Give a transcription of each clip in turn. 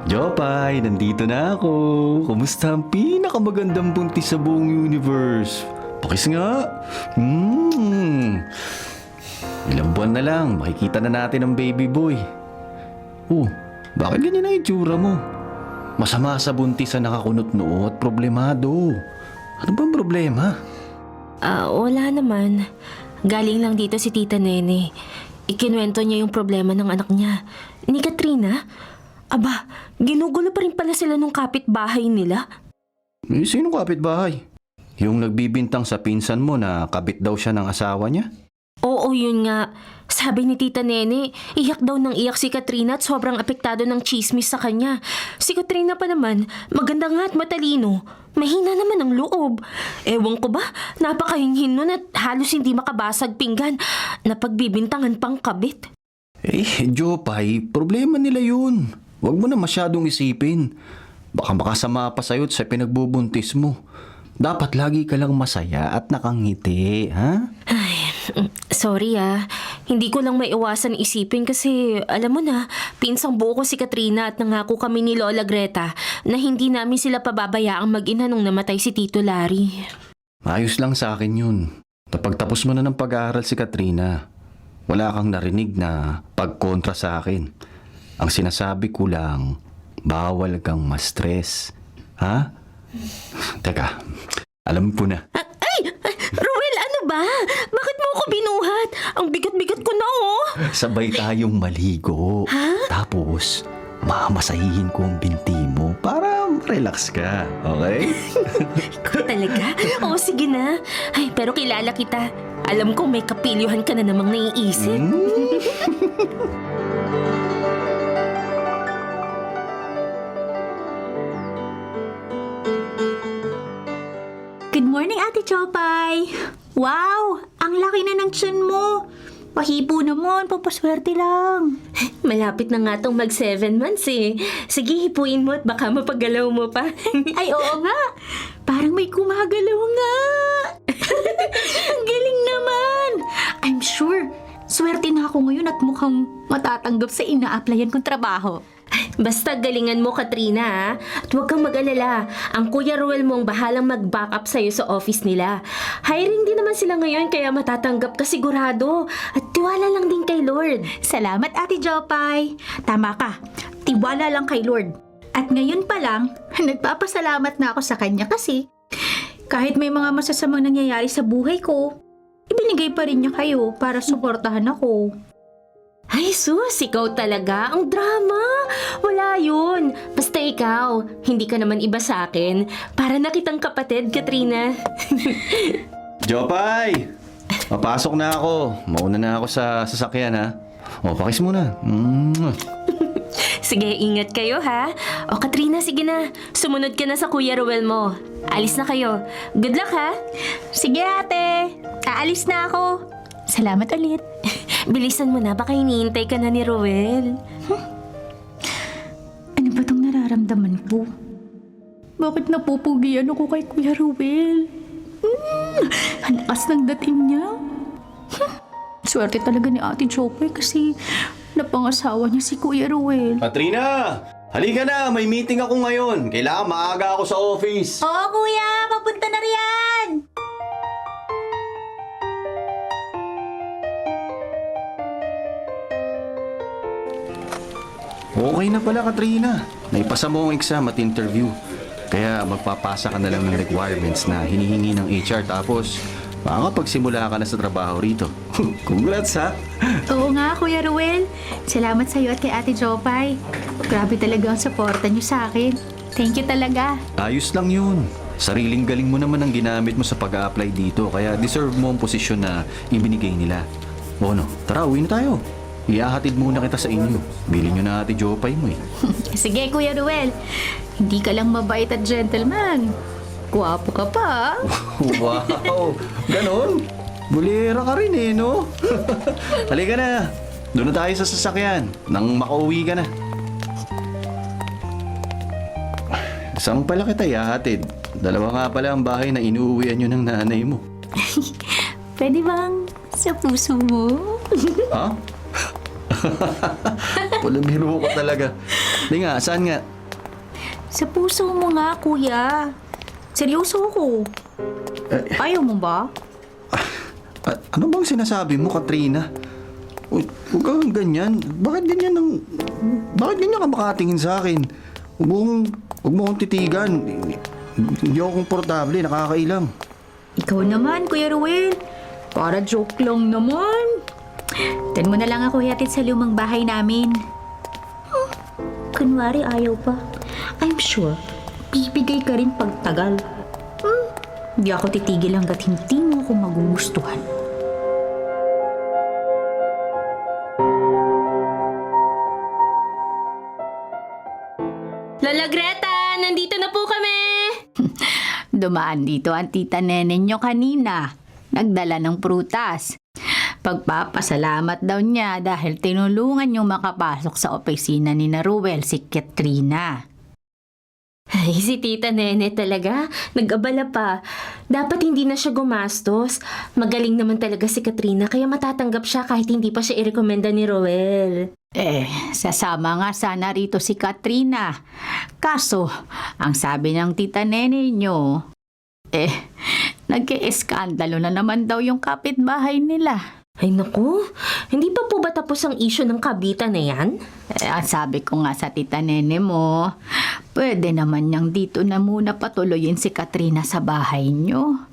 Jopay, nandito na ako. Kumusta ang pinakamagandang buntis sa buong universe? Pakis nga. Ilang buwan na lang, makikita na natin ang baby boy. Oh, bakit ganyan ang itsura mo? Masama sa buntis sa nakakunot noo at problemado. Ano bang problema? Wala naman. Galing lang dito si Tita Nene. Ikinuwento niya yung problema ng anak niya. Ni Katrina? Aba, ginugulo pa rin pala sila nung kapitbahay nila. Sino kapitbahay? Yung nagbibintang sa pinsan mo na kabit daw siya ng asawa niya? Oo, yun nga. Sabi ni Tita Nene, iyak daw ng iyak si Katrina at sobrang apektado ng chismis sa kanya. Si Katrina pa naman, maganda nga at matalino. Mahina naman ang loob. Ewan ko ba, napakahinghin nun at halos hindi makabasag pinggan na pagbibintangan pang kabit. Jopay, problema nila yun. Huwag mo na masyadong isipin. Baka makasama pa sa'yo sa pinagbubuntis mo. Dapat lagi ka lang masaya at nakangiti, ha? Sorry hindi ko lang maiwasan isipin kasi alam mo na, pinsang buo ko si Katrina at nangako kami ni Lola Greta na hindi namin sila pababayaang mag-ina nung namatay si Tito Larry. Ayos lang sa akin yun. Napagtapos mo na ng pag-aaral si Katrina, wala kang narinig na pagkontra sa akin. Ang sinasabi ko lang, bawal kang ma-stress. Ha? Teka, alam ko na. Ruel, ano ba? Bakit mo ako binuhat? Ang bigat-bigat ko na Sabay tayong maligo. Ha? Tapos, mamasahihin ko ang binti mo para relax ka. Okay? Ikaw talaga? Oo, sige na. Ay, pero kilala kita. Alam ko may kapilyuhan ka na namang naiisip. Good morning, Ate Chopay! Wow! Ang laki na ng tiyan mo! Pahipo naman, papaswerte lang. Malapit na nga tong mag 7 months eh. Sige, hipuin mo at baka mapagalaw mo pa. Ay, oo nga! Parang may gumagalaw nga! Ang galing naman! I'm sure, swerte na ako ngayon at mukhang matatanggap sa ina-applyan kong trabaho. Basta galingan mo, Katrina, at huwag kang mag-alala. Ang Kuya Ruel mo ang bahalang mag-backup sa'yo sa office nila. Hiring din naman sila ngayon kaya matatanggap ka sigurado. At tiwala lang din kay Lord. Salamat, Ate Jopay. Tama ka, tiwala lang kay Lord. At ngayon pa lang, nagpapasalamat na ako sa kanya kasi kahit may mga masasamang nangyayari sa buhay ko, ibinigay pa rin niya kayo para suportahan ako. Ay, sus, ikaw talaga. Ang drama. Wala yun. Basta ikaw, hindi ka naman iba sa akin. Para na kitang kapatid, Katrina. Jopay! Papasok na ako. Mauna na ako sa sasakyan, ha? O, pakis muna. Sige, ingat kayo, ha? O, Katrina, sige na. Sumunod ka na sa Kuya Ruel mo. Alis na kayo. Good luck, ha? Sige, ate. Aalis na ako. Salamat ulit. Bilisan mo na, baka hinihintay ka na ni Ruel. Ano ba itong nararamdaman ko? Bakit napupugian ako kay Kuya Ruel? Ang lakas ng dating niya. Swerte talaga ni Ate Jopay kasi napangasawa niya si Kuya Ruel. Katrina! Halika na! May meeting ako ngayon. Kailangan maaga ako sa office. Oo, Kuya! Papunta na riyan! Okay na pala, Katrina. Naipasa mo ang exam at interview. Kaya magpapasa ka na lang ng requirements na hinihingi ng HR tapos makakapagsimula ka na sa trabaho rito. Congrats, ha? Oo nga, Kuya Ruel. Salamat sa iyo at kay Ate Jopay. Grabe talaga ang suporta niyo sa akin. Thank you talaga. Ayos lang yun. Sariling galing mo naman ang ginamit mo sa pag-a-apply dito kaya deserve mo ang posisyon na ibinigay nila. O ano, tara, uwi na tayo. Iahatid muna kita sa inyo. Bilhin nyo na Ate Jopay mo eh. Sige, Kuya Ruel. Hindi ka lang mabait at gentleman. Guwapo ka pa. Wow! Ganon? Bulera ka rin eh, no? Halika na. Doon na tayo sa sasakyan nang makauwi ka na. Saan pala kita ihahatid? Dalawa nga pala ang bahay na inuuwian nyo ng nanay mo. Pwede bang sa puso mo? Ha? Palabiro ko talaga. Di nga, saan nga? Sa puso mo nga, kuya. Seryoso ako. Ayaw mo ba? Ano bang sinasabi mo, Katrina? Huwag kang ganyan. Bakit ganyan ka makatingin sa akin? Huwag mo akong titigan. Hindi ako komportable, nakakailang. Ikaw naman, Kuya Ruel. Para joke lang naman. Tan mo na lang ako hihatid sa lumang bahay namin. Kunwari ayaw pa. I'm sure, bibigay ka rin pagtagal. Hindi ako titigil hanggat hindi mo ako magugustuhan. Lola Greta, nandito na po kami! Dumaan dito ang tita Nene nyo kanina. Nagdala ng prutas. Pagpapasalamat daw niya dahil tinulungan niyong makapasok sa opisina ni na Ruel si Katrina. Ay, si Tita Nene talaga. Nag-abala pa. Dapat hindi na siya gumastos. Magaling naman talaga si Katrina kaya matatanggap siya kahit hindi pa siya irekomenda ni Roel. Sasama nga sana rito si Katrina. Kaso, ang sabi ng tita Nene nyo, nagke-eskandalo na naman daw yung kapitbahay nila. Ay naku, hindi pa po ba tapos ang issue ng kabitan na yan? Ang sabi ko nga sa tita Nene mo, pwede naman niyang dito na muna patuloyin si Katrina sa bahay niyo.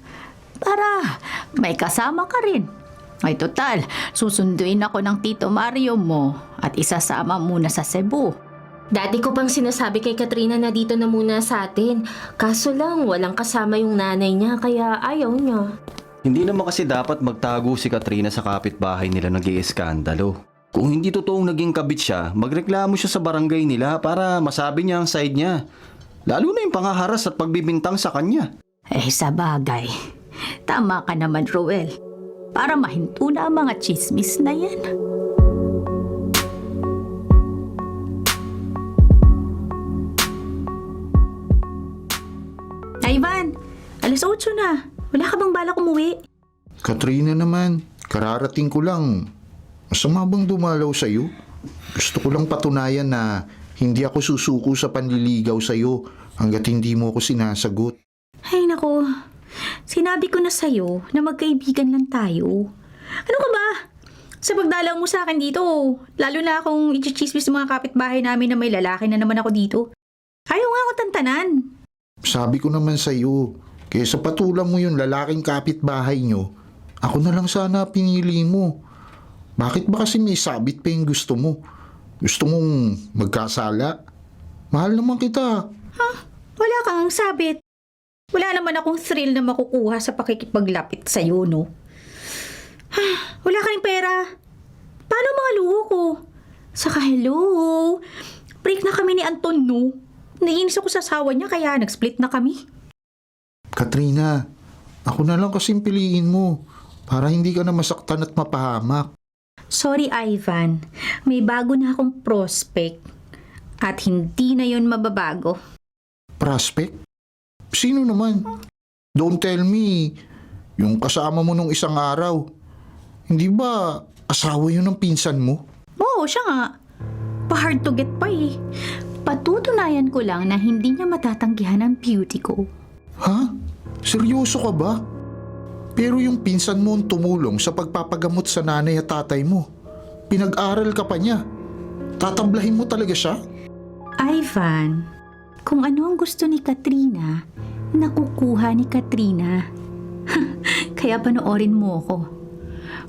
Para may kasama ka rin. Ay total, susunduin ako ng Tito Mario mo at isasama muna sa Cebu. Dati ko pang sinasabi kay Katrina na dito na muna sa atin. Kaso lang, walang kasama yung nanay niya kaya ayaw niya. Hindi naman kasi dapat magtago si Katrina sa kapitbahay nila nag-iiskandalo. Kung hindi totoong naging kabit siya, magreklamo siya sa barangay nila para masabi niya ang side niya. Lalo na yung pangaharas at pagbibintang sa kanya. Sa bagay, tama ka naman, Roel. Para mahinto na ang mga chismis na yan. Ivan, alas 8 na. Wala ka bang balak umuwi? Katrina naman, kararating ko lang. Masama bang dumalaw sa'yo? Gusto ko lang patunayan na hindi ako susuko sa panliligaw sa'yo hanggat hindi mo ako sinasagot. Ay nako, sinabi ko na sa'yo na magkaibigan lang tayo. Ano ka ba? Sa pagdalaw mo sa akin dito, lalo na akong i-chismis ng mga kapitbahay namin na may lalaki na naman ako dito. Ayaw nga ako tantanan. Sabi ko naman sa'yo, kaysa patulang mo yung lalaking kapitbahay nyo, ako na lang sana pinili mo. Bakit ba kasi may sabit pa yung gusto mo? Gusto mong magkasala? Mahal naman kita. Wala kang sabit. Wala naman akong thrill na makukuha sa pakikipaglapit sa'yo, no? Wala ka rin pera. Paano mga luho ko? Saka hello, break na kami ni Anton, no? Naiinis ako sa asawa niya kaya nag-split na kami. Katrina, ako na lang kasing piliin mo para hindi ka na masaktan at mapahamak. Sorry, Ivan. May bago na akong prospect at hindi na yon mababago. Prospect? Sino naman? Don't tell me, yung kasama mo nung isang araw. Hindi ba asawa yun ng pinsan mo? Oo, siya nga. Pa-hard to get pa eh. Patutunayan ko lang na hindi niya matatanggihan ang beauty ko. Ha? Seryoso ka ba? Pero yung pinsan mo ang tumulong sa pagpapagamot sa nanay at tatay mo. Pinag-aral ka pa niya. Tatablahin mo talaga siya? Ivan, kung ano ang gusto ni Katrina, nakukuha ni Katrina. Kaya panoorin mo ako.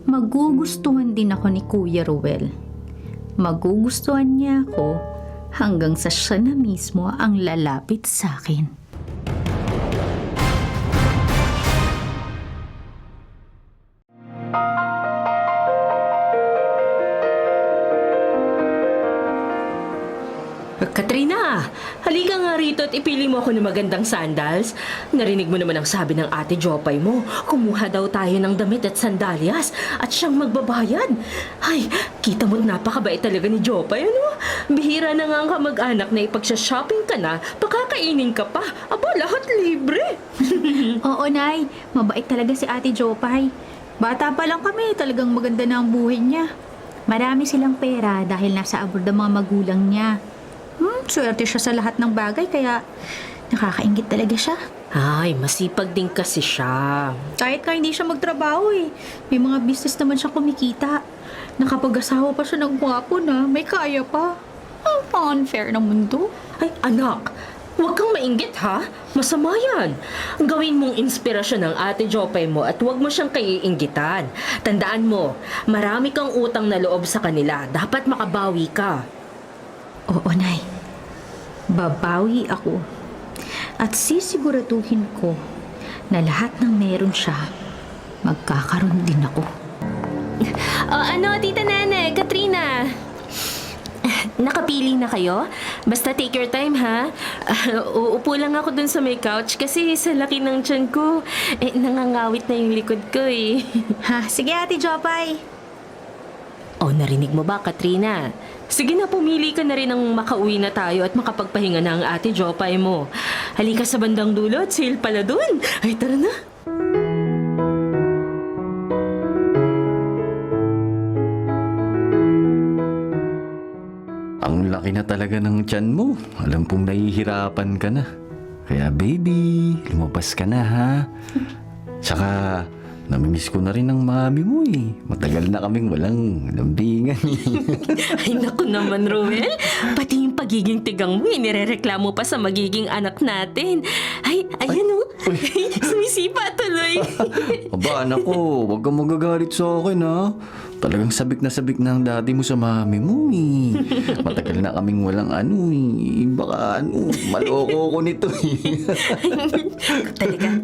Magugustuhan din ako ni Kuya Ruel. Magugustuhan niya ako hanggang sa siya na mismo ang lalapit sa akin. Katrina, halika nga rito at ipili mo ako ng magandang sandals. Narinig mo naman ang sabi ng ate Jopay mo. Kumuha daw tayo ng damit at sandalyas at siyang magbabayad. Ay, kita mo napakabait talaga ni Jopay, ano? Bihira na nga ang kamag-anak na ipagsha-shopping ka na, pakakainin ka pa. Aba, lahat libre. Oo, Nay. Mabait talaga si Ate Jopay. Bata pa lang kami, talagang maganda na ang buhay niya. Marami silang pera dahil nasa abroad ang mga magulang niya. Swerte siya sa lahat ng bagay kaya nakakaingit talaga siya. Ay, masipag din kasi siya. Kahit ka hindi siya magtrabaho eh. May mga business naman siya kumikita. Nakapag-asawa pa siya ng gwapo na, may kaya pa. Ang unfair ng mundo. Ay, anak, huwag kang mainggit ha. Masama yan. Gawin mong inspirasyon ng ate Jopay mo at huwag mo siyang kaiinggitan. Tandaan mo, marami kang utang na loob sa kanila. Dapat makabawi ka. Oo, Nay. Babawi ako. At sisiguraduhin ko na lahat ng meron siya, magkakaroon din ako. Tita Nene, Katrina? Nakapili na kayo? Basta take your time, ha? Uupo lang ako dun sa may couch kasi sa laki ng tiyan ko, nangangawit na yung likod ko, eh. Ha, sige Ate Jopay. Narinig mo ba, Katrina? Sige na, pumili ka na rin ng makauwi na tayo at makapagpahinga na ang ate Jopay mo. Halika sa bandang dulo at sale pala dun. Ay, tara na. Ang laki na talaga ng tiyan mo. Alam kong nahihirapan ka na. Kaya baby, lumabas ka na ha. Tsaka, namimiss ko na rin ang mami mo eh. Matagal na kaming walang lambingan eh. Ay, naku naman, Ruel. Pati yung pagiging tigang mo, nirereklamo pa sa magiging anak natin. Ay, ayan o. Sumisipa tuloy. Aba, anak ko, huwag kang magagalit sa akin ha. Talagang sabik na ang daddy mo sa mami mo eh. Matagal na kaming walang eh. Baka maloko ko nito eh. Talaga.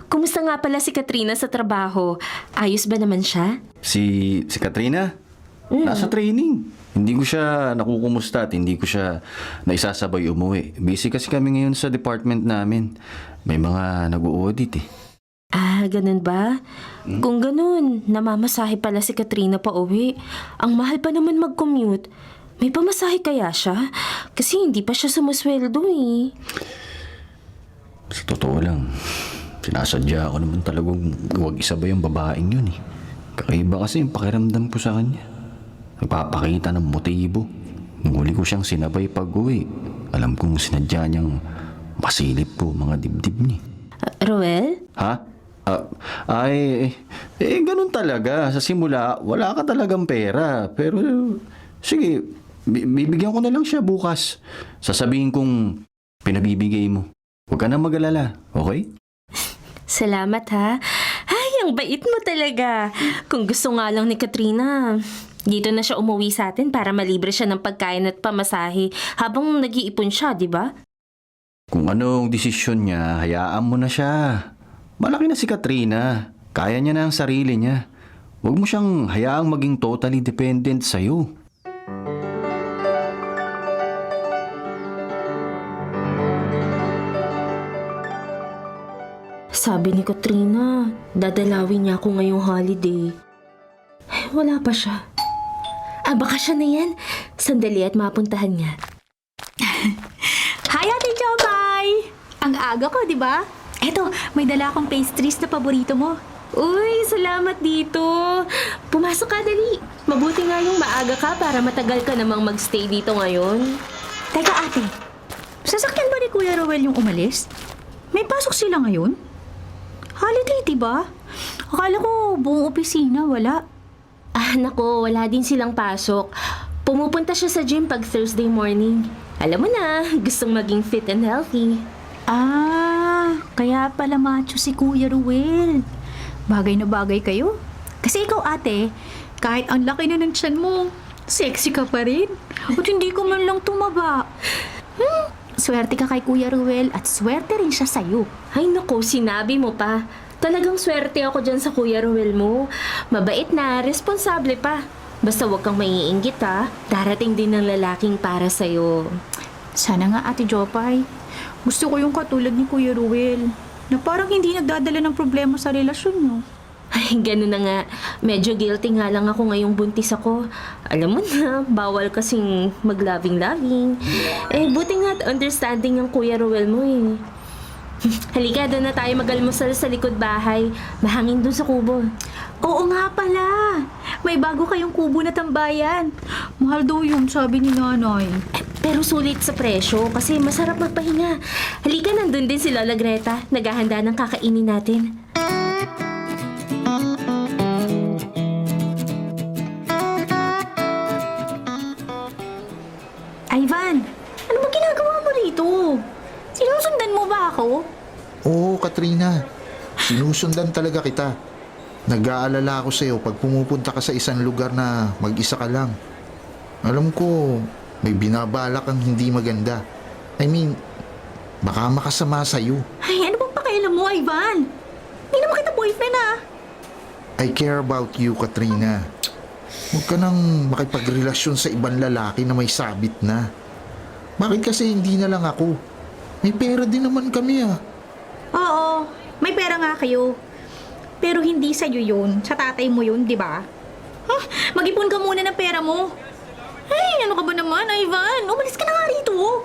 Kumusta nga pala si Katrina sa trabaho? Ayos ba naman siya? Si Katrina? Nasa training. Hindi ko siya nakukumusta at hindi ko siya naisasabay umuwi. Busy kasi kami ngayon sa department namin. May mga nag-audit eh. Ganun ba? Kung ganun, namamasahe pala si Katrina pa uwi. Ang mahal pa naman mag-commute. May pamasahe kaya siya? Kasi hindi pa siya sumusweldo eh. Sa totoo lang, sinasadya ako naman talagang huwag isabay ang babaeng yun eh. Kakaiba kasi yung pakiramdam ko sa kanya. Nagpapakita ng motibo. Nung huli ko siyang sinabay pag-uwi, alam kong sinadya niyang masilip po mga dibdib niya. Roel? Ha? Ganun talaga. Sa simula, wala ka talagang pera. Pero, sige, bibigyan ko na lang siya bukas. Sasabihin kong pinabibigay mo. Huwag ka na mag-alala, okay? Salamat ha. Ay, ang bait mo talaga. Kung gusto nga lang ni Katrina, dito na siya umuwi sa atin para malibre siya ng pagkain at pamasahe habang nag-iipon siya, di ba? Kung anong desisyon niya, hayaan mo na siya. Malaki na si Katrina. Kaya niya na ang sarili niya. Huwag mo siyang hayaang maging totally dependent sa'yo. Sabi ni Katrina, dadalawin niya ako ngayong holiday. Ay, wala pa siya. Baka siya na yan. Sandali at mapuntahan niya. Hi Ate Jopay! Ang aga ko, di ba? Eto, may dala akong pastries na paborito mo. Uy, salamat dito. Pumasok ka, dali. Mabuti nga yung maaga ka para matagal ka namang magstay dito ngayon. Teka ate, sasakyan ba ni Kuya Rowel yung umalis? May pasok sila ngayon? Holiday, di ba? Akala ko buong opisina, wala. Nako, wala din silang pasok. Pumupunta siya sa gym pag Thursday morning. Alam mo na, gustong maging fit and healthy. Kaya pala macho si Kuya Ruel. Bagay na bagay kayo. Kasi ikaw ate, kahit ang laki na ng tiyan mo, sexy ka pa rin. At hindi ko man lang tumaba. Swerte ka kay Kuya Ruel at swerte rin siya sa'yo. Ay nako, sinabi mo pa. Talagang swerte ako dyan sa Kuya Ruel mo. Mabait na, responsable pa. Basta huwag kang maiinggit ha. Darating din ng lalaking para sa'yo. Sana nga Ate Jopay. Gusto ko yung katulad ni Kuya Ruel na parang hindi nagdadala ng problema sa relasyon nyo. Ay, gano'n na nga. Medyo guilty nga lang ako ngayong buntis ako. Alam mo na, bawal kasing mag-loving-loving. Buti nga at understanding ng Kuya Ruel mo eh. Halika, doon na tayo mag-almusal sa likod bahay. Mahangin doon sa kubo. Oo nga pala. May bago kayong kubo na tambayan. Mahal daw yun, sabi ni nanay. Pero sulit sa presyo kasi masarap magpahinga. Halika, nandun din si Lola Greta. Naghahanda ng kakainin natin. Ivan, ano ba ginagawa mo rito? Sinusundan mo ba ako? Oo, Katrina. Sinusundan talaga kita. Nag-aalala ako sa'yo pag pumupunta ka sa isang lugar na mag-isa ka lang. Alam ko, may binabala kang hindi maganda. I mean, baka makasama sa'yo. Ay, ano bang pakialam mo, Ivan? Hindi naman kita boyfriend, ah. I care about you, Katrina. Huwag ka nang makipagrelasyon sa ibang lalaki na may sabit na. Bakit kasi hindi na lang ako? May pera din naman kami, ah. Oo, may pera nga kayo. Pero hindi sa'yo yun. Sa tatay mo yun, di ba? Huh? Mag-ipon ka muna ng pera mo. Ay, ano ka ba naman, Ivan? Umalis ka na nga rito.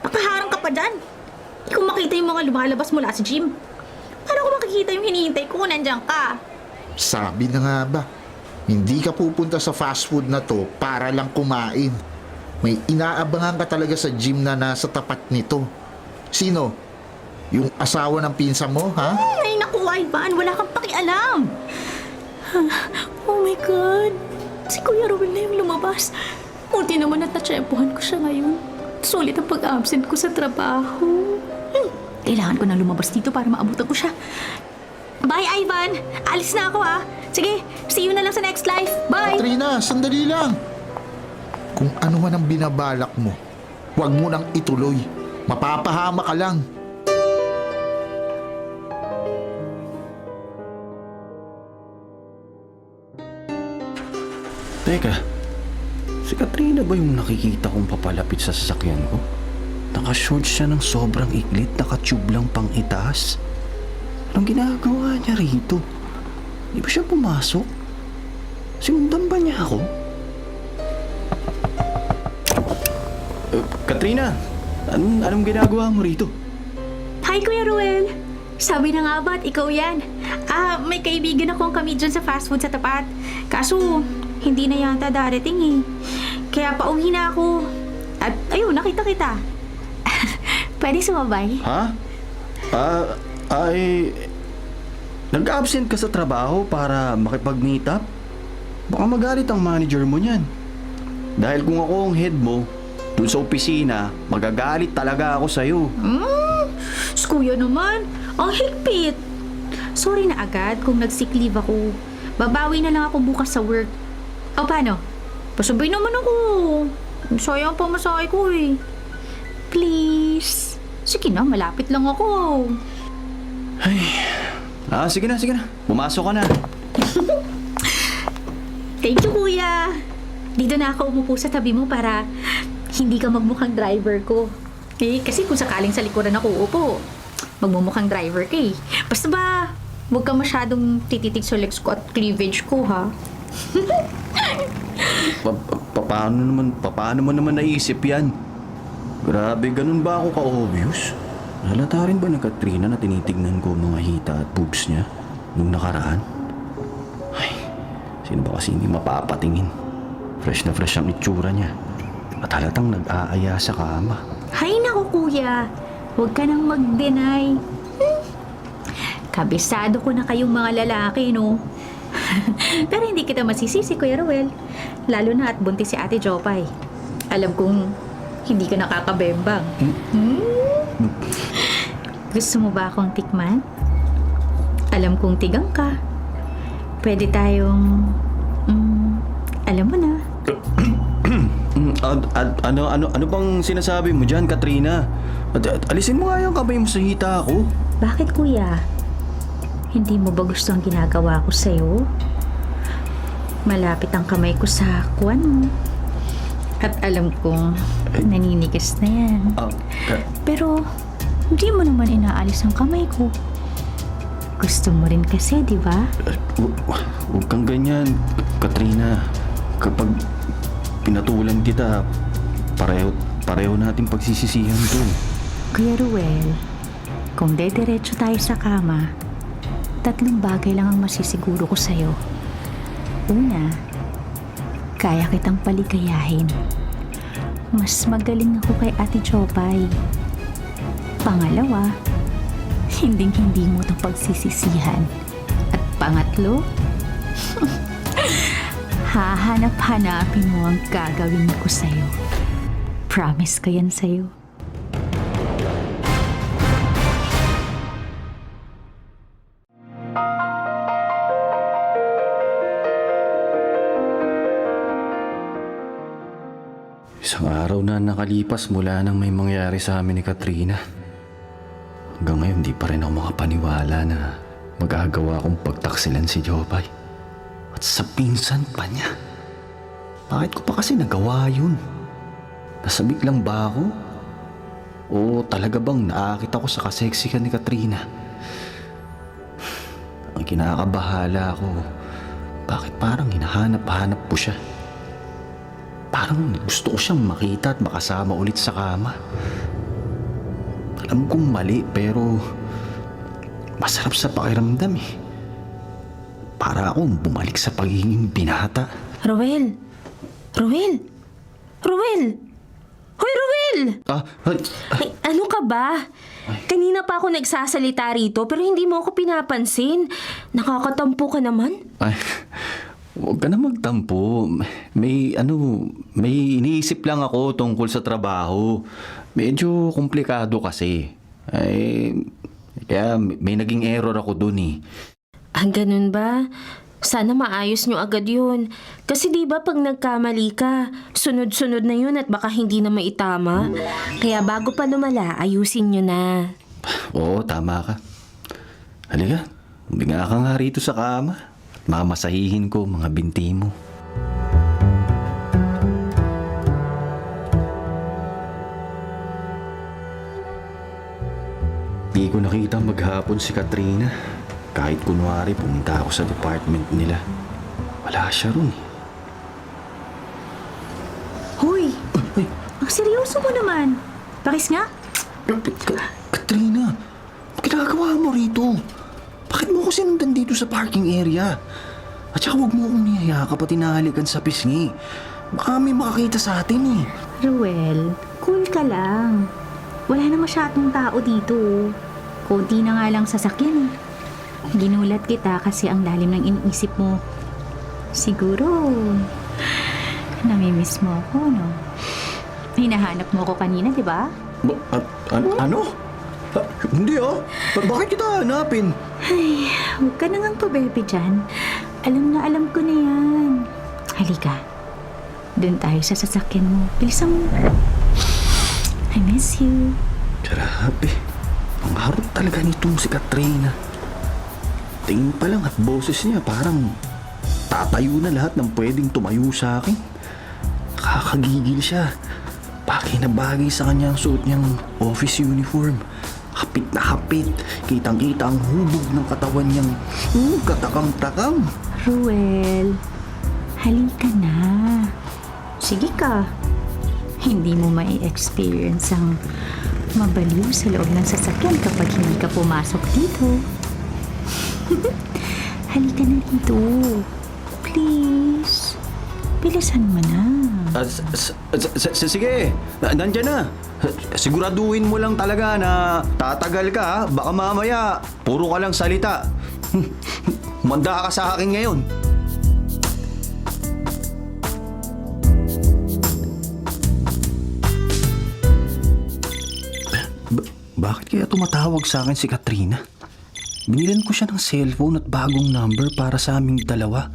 Nakaharang ka pa dyan. Hindi ko makita yung mga lumalabas mula sa gym. Paano ko makikita yung hinihintay ko kung nandiyan ka? Sabi na nga ba, hindi ka pupunta sa fast food na to para lang kumain. May inaabangan ka talaga sa gym na nasa tapat nito. Sino? Yung asawa ng pinsan mo, ha? Ay, naku, Ivan. Wala kang pakialam. Oh my God. Si Kuya Ruel na yung lumabas. Buti naman at natsyempohan ko siya ngayon. Sulit ang pag-absent ko sa trabaho. Kailangan ko na lumabas dito para maabutan ko siya. Bye, Ivan. Alis na ako, ha. Sige, see you na lang sa next life. Bye. Katrina, sandali lang. Kung ano man ang binabalak mo, huwag mo nang ituloy. Mapapahama ka lang. Teka, si Katrina ba yung nakikita kong papalapit sa sasakyan ko? Naka-short siya ng sobrang iklit, naka-tube lang pang itaas. Anong ginagawa niya rito? Di ba siya pumasok? Sinundan ba niya ako? Katrina, anong ginagawa mo rito? Hi, Kuya Ruel. Sabi na nga ba't ikaw yan? May kaibigan akong kami dyan sa fast food sa tapat. Kaso, hindi na yata darating eh. Kaya pauwi na ako. At ayun, nakita kita. Pwede sumabay? Ha? Nag-absent ka sa trabaho para makipag-meet up? Baka magalit ang manager mo niyan. Dahil kung ako ang head mo, dun sa opisina, magagalit talaga ako sa'yo. Kuya naman, ang higpit. Sorry na agad kung nag-sick leave ako. Babawi na lang ako bukas sa work. O paano? Pasabay naman ako. Sayang pa masahe ko eh. Please. Sige na, malapit lang ako. Sige na. Pumasok ka na. Thank you, kuya. Dito na ako umupo sa tabi mo para hindi ka magmukhang driver ko. Kasi kung sakaling sa likuran ako upo, magmumukhang driver ka eh. Basta ba, huwag ka masyadong tititig sa legs ko at cleavage ko, ha? Paano mo naman naisip yan? Grabe, ganun ba ako ka-obvious? Halata rin ba ng Katrina na tinitignan ko mga hita at boobs niya nung nakaraan? Ay, sino ba kasi hindi mapapatingin? Fresh na fresh ang itsura niya. At halatang nag-aaya sa kama. Hay naku, kuya. Huwag ka nang mag-deny. Kabisado ko na kayong mga lalaki, no? Pero hindi kita masisisi, Kuya Ruel. Lalo na at buntis si Ate Jopay. Alam kong hindi ka nakakabembang. Gusto mo ba akong tikman? Alam kong tigang ka. Pwede tayong... alam mo na. Ano bang sinasabi mo dyan, Katrina? Alisin mo nga yung kamay mo sa hita ko. Bakit, kuya? Hindi mo ba gusto ang ginagawa ko sa'yo? Malapit ang kamay ko sa kuwan mo. At alam kong naninigas na yan. Pero, hindi mo naman inaalis ang kamay ko. Gusto mo rin kasi, di ba? Huwag kang ganyan, Katrina. Kapag pinatulan kita, pareho natin pagsisisihan to. Kuya Ruel, kung dediretso tayo sa kama, 3 bagay lang ang masisiguro ko sa'yo. Una, kaya kitang paligayahin. Mas magaling ako kay Ate Chopay. Pangalawa, hinding-hindi mo ito pagsisisihan. At pangatlo, hahanap-hanapin mo ang gagawin ko sa'yo. Promise ko yan sa'yo. Isang araw na nakalipas mula nang may mangyari sa amin ni Katrina. Hanggang ngayon di pa rin ako makapaniwala na magagawa kong pagtaksilan si Jopay. At sa pinsan pa niya. Bakit ko pa kasi nagawa yun? Nasabik lang ba ako? O talaga bang naakit ako sa kaseksikan ni Katrina? Ang kinakabahala ako, bakit parang hinahanap-hanap po siya? Parang gusto ko siyang makita at makasama ulit sa kama. Alam kong mali pero masarap sa pakiramdam eh. Para akong bumalik sa pagiging binata. Ruel! Ruel! Ruel! Hoy, Ruel! Ay, ano ka ba? Kanina pa ako nagsasalita rito pero hindi mo ako pinapansin. Nakakatampo ka naman. Ay, huwag ka na magtampo. May iniisip lang ako tungkol sa trabaho. Medyo komplikado kasi. Kaya may naging error ako dun eh. Ganun ba? Sana maayos nyo agad yun. Kasi di ba pag nagkamali ka, sunod-sunod na yun at baka hindi na maitama. Kaya bago pa lumala, ayusin nyo na. Oo, tama ka. Halika, huminga ka nga rito sa kama. At mamasahihin ko mga binti mo. Di ko nakita maghapon si Katrina. Kahit kunwari pumunta ako sa department nila. Wala siya ron eh. Hoy! Ang seryoso mo naman. Pakis nga. Katrina, ano ginagawa mo rito? Bakit mo ako sinundan dito sa parking area? At saka huwag mo akong niyayakap at hinahalikan sa pisngi. Baka may makakita sa atin eh. Ruel, cool ka lang. Wala na masyadong tao dito. Konti na nga lang sasakyan eh. Ginulat kita kasi ang lalim ng iniisip mo. Siguro, namimiss mo ako, no? Hinahanap mo ako kanina, di ba? Ano? Hindi ah. Bakit kita hanapin? Ay, huwag ka na ngang pabebe dyan. Alam ko na yan. Halika. Doon tayo sa sasakyan mo. Bilisan mo. I miss you. Grabe. Ang harot talaga nitong si Katrina. Tingin pa lang at boses niya parang tatayo na lahat ng pwedeng tumayo sa akin. Nakakagigil siya. Bagay na bagay sa kanya ang suot niyang office uniform. Hapit na hapit. Kitang-kita ang hubog ng katawan niyang katakam-takam. Ruel, halika na. Sige ka. Hindi mo mai-experience ang mabaliw sa loob ng sasakyan kapag hindi ka pumasok dito. Halika na dito. Please. Bilisan mo na. Sige, nandyan na. Siguraduhin mo lang talaga na tatagal ka ha. Baka mamaya, puro ka lang salita. Manda ka sa akin ngayon. Bakit kaya tumatawag sa akin si Katrina? Binilan ko siya ng cellphone at bagong number para sa aming dalawa.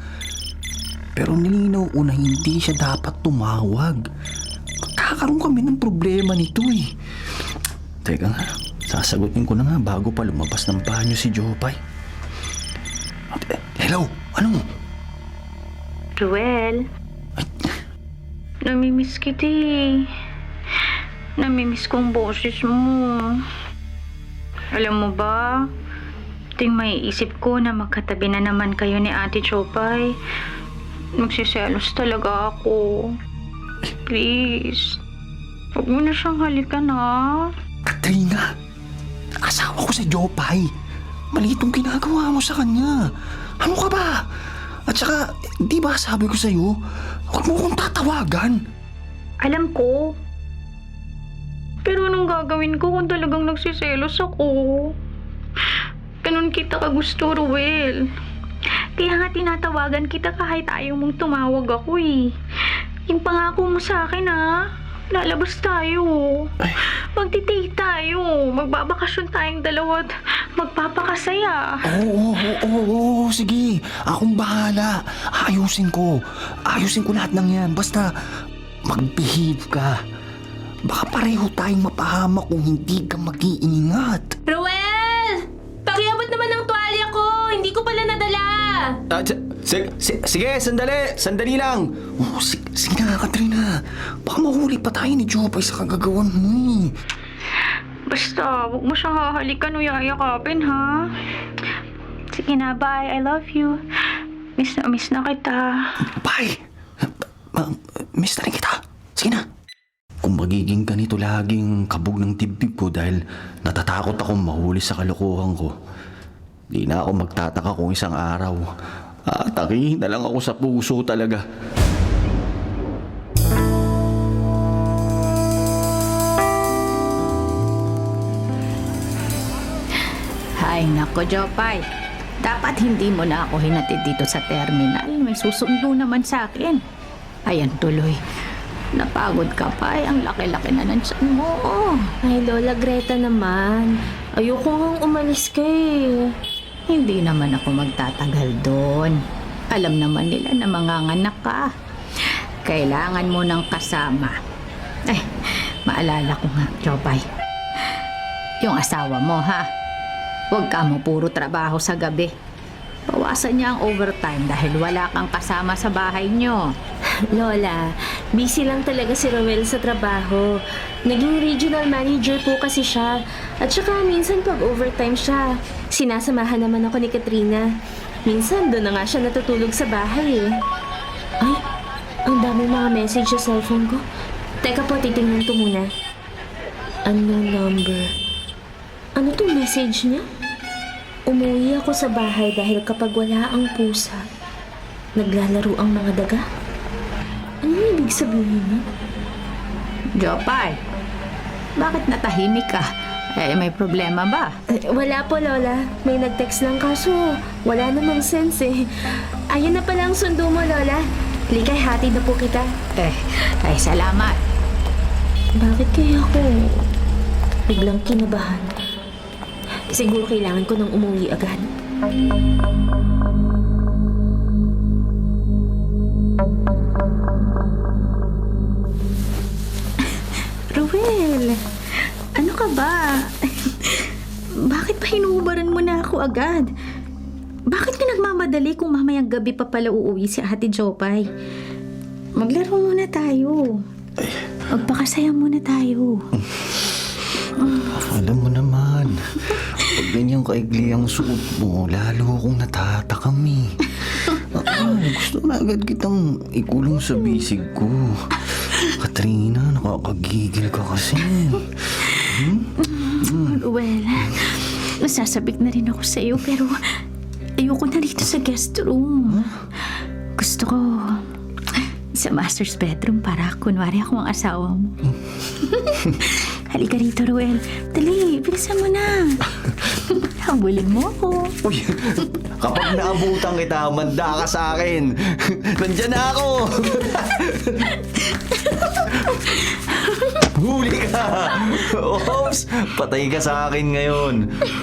Pero nilinaw ko na hindi siya dapat tumawag. Magkakaroon kami ng problema nito eh. Teka nga, sasagutin ko na nga bago pa lumabas ng banyo si Jopay. Hello, ano? Ruel. Namimiss kita eh. Namimiss kong boses mo. Alam mo ba, ting may isip ko na magkatabi na naman kayo ni Ate Chopay. Magsiselos talaga ako. Please. Huwag mo na siyang halikan ha. Katrina, asawa ko si Jopay. Mali itong ginagawa mo sa kanya. Ano ka ba? At saka, di ba sabi ko sa'yo, huwag mo kong tatawagan. Alam ko. Pero anong gagawin ko kung talagang nagsiselos ako? Ganun kita kagusto, Ruel. Kaya nga tinatawagan kita kahit ayaw mong tumawag ako eh. Yung pangako mo sa akin lalabas tayo. Magti-date tayo. Magbabakasyon tayong dalawa at magpapakasaya. Oo, sige. Akong bahala. Ayusin ko. Ayusin ko lahat ng yan. Basta, mag-behave ka. Baka pareho tayong mapahamak kung hindi ka mag-iingat. Ruel! Pakiabot naman ng tuwalya ko! Hindi ko pala nadala! Sige, sandali. Sandali lang. Sige na, Katrina. Baka mahuli pa tayo ni Jopay sa kagagawan mo eh. Basta, huwag mo siyang hahalikan o yayakapin, ha? Sige na, bye. I love you. Miss na kita. Bye! Miss na rin kita. Sige na. Kung magiging ganito laging kabog ng dibdib ko dahil natatakot akong mahuli sa kalokohan ko, di na ako magtataka kung isang araw, atakihin na lang ako sa puso talaga. Ay, nako, Jopay. Dapat hindi mo na ako hinatid dito sa terminal. May susundo naman sa akin. Ayan tuloy. Napagod ka pa. Ang laki-laki na ng tiyan mo. Ay, Lola Greta naman. Ayoko ngang umalis ka eh. Hindi naman ako magtatagal doon. Alam naman nila na manganganak ka. Kailangan mo ng kasama. Ay, maalala ko nga, Jopay. Yung asawa mo, ha? Huwag ka mo puro trabaho sa gabi. Bawasan niya ang overtime dahil wala kang kasama sa bahay niyo. Lola, busy lang talaga si Roel sa trabaho. Naging regional manager po kasi siya. At saka minsan pag overtime siya, sinasamahan naman ako ni Katrina. Minsan doon na nga siya natutulog sa bahay eh. Ay, ang dami mga message sa cellphone ko. Teka po, titingnan ko muna. Unknown number. Ano tong message niya? Umuwi ako sa bahay dahil kapag wala ang pusa, naglalaro ang mga daga. Ano ibig sabihin nun? Jopay, bakit natahimik ka? May problema ba? Wala po, Lola. May nag-text lang kaso wala namang sense eh. Ayun na pala ang sundo mo, Lola. Likay, hatid na po kita. Ay, salamat. Bakit kaya ako biglang kinabahan? Siguro kailangan ko nang umuwi agad. Ruel, ano ka ba? Bakit pa hinuhubaran mo na ako agad? Bakit ka nagmamadali kung mamayang gabi pa pala uuwi si Ate Jopay? Maglaro muna tayo. Magpakasaya muna tayo. Alam mo naman, pag ganyang kaigli ang suot mo, lalo akong natatakam eh. Gusto na agad kitang ikulong sa bisig ko. Katrina, nakakagigil ka kasi. Well, masasabik na rin ako sa iyo pero ayoko na rito sa guest room. Gusto ko sa master's bedroom para kunwari ako ang asawa mo. Halika rito, Ruel. Dali, bilisan mo na. Habulin mo ako. Uy, kapag naabutan kita, manda ka sa akin. Nandyan na ako. Huli ka. Oops, patay ka sa akin ngayon.